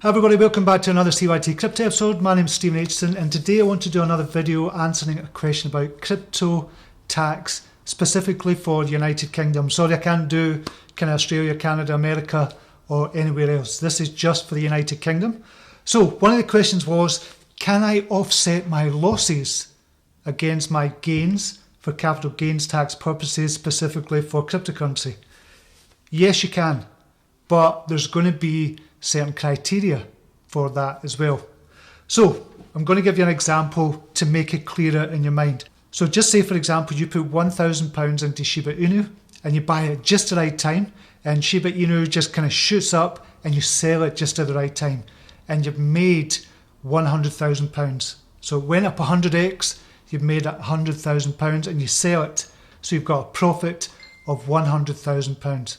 Hi everybody, welcome back to another CYT-Crypto episode. My name is Stephen Aitchison and today I want to do another video answering a question about crypto tax specifically for the United Kingdom. Sorry I can't do kind of Australia, Canada, America or anywhere else. This is just for the United Kingdom. So one of the questions was, can I offset my losses against my gains for capital gains tax purposes specifically for cryptocurrency? Yes you can, but there's going to be certain criteria for that as well. So I'm going to give you an example to make it clearer in your mind. So just say for example you put £1,000 into Shiba Inu and you buy it just the right time, and Shiba Inu just kind of shoots up and you sell it just at the right time and you've made £100,000. So it went up 100x, you've made £100,000 and you sell it, so you've got a profit of £100,000.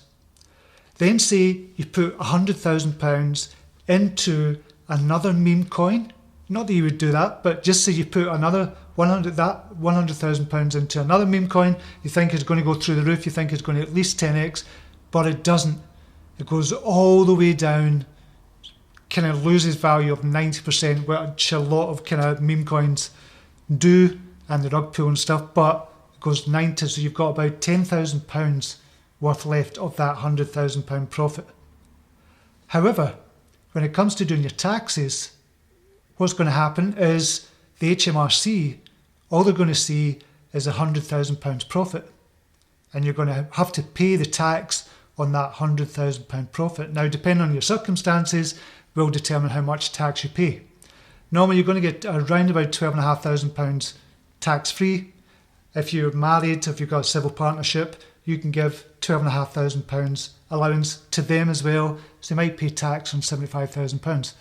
Then say you put £100,000 into another meme coin. Not that you would do that, but just say you put another £100,000 into another meme coin. You think it's going to go through the roof, you think it's going to at least 10x, but it doesn't. It goes all the way down, kind of loses value of 90%, which a lot of kind of meme coins do, and the rug pull and stuff, but it goes 90, so you've got about £10,000 worth left of that £100,000 profit. However, when it comes to doing your taxes, what's going to happen is the HMRC, all they're going to see is £100,000 profit, and you're going to have to pay the tax on that £100,000 profit. Now, depending on your circumstances, will determine how much tax you pay. Normally, you're going to get around about £12,500 tax-free. If you're married, if you've got a civil partnership, you can give £12,500 allowance to them as well, so they might pay tax on £75,000.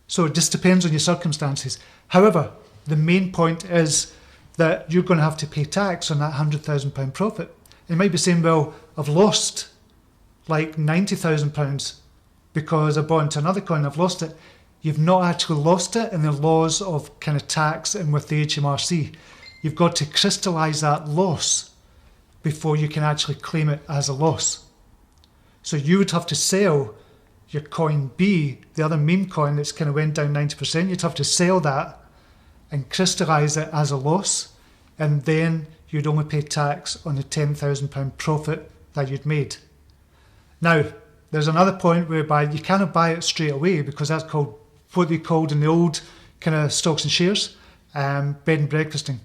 So it just depends on your circumstances. However, the main point is that you're going to have to pay tax on that £100,000 profit. And you might be saying, well, I've lost like £90,000 because I bought into another coin, I've lost it. You've not actually lost it in the laws of kind of tax and with the HMRC. You've got to crystallise that loss before you can actually claim it as a loss. So you would have to sell your coin B, the other meme coin that's kind of went down 90%, you'd have to sell that and crystallise it as a loss, and then you'd only pay tax on the £10,000 profit that you'd made. Now, there's another point whereby you cannot buy it straight away because that's called what they called in the old kind of stocks and shares, bed and breakfasting,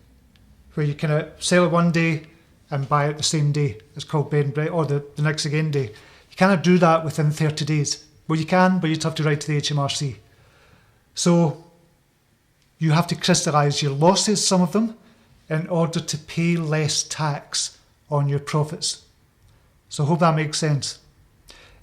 where you kind of sell it one day and buy it the same day. It's called bed and breakfast, or the next again day. You cannot do that within 30 days. Well, you can, but you'd have to write to the HMRC. So you have to crystallise your losses, some of them, in order to pay less tax on your profits. So I hope that makes sense.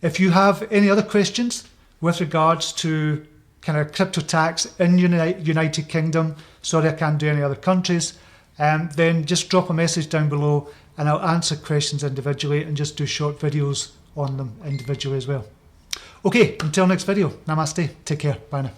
If you have any other questions with regards to kind of crypto tax in United Kingdom, sorry I can't do any other countries, then just drop a message down below and I'll answer questions individually and just do short videos on them individually as well. Okay, until next video, namaste, take care, bye now.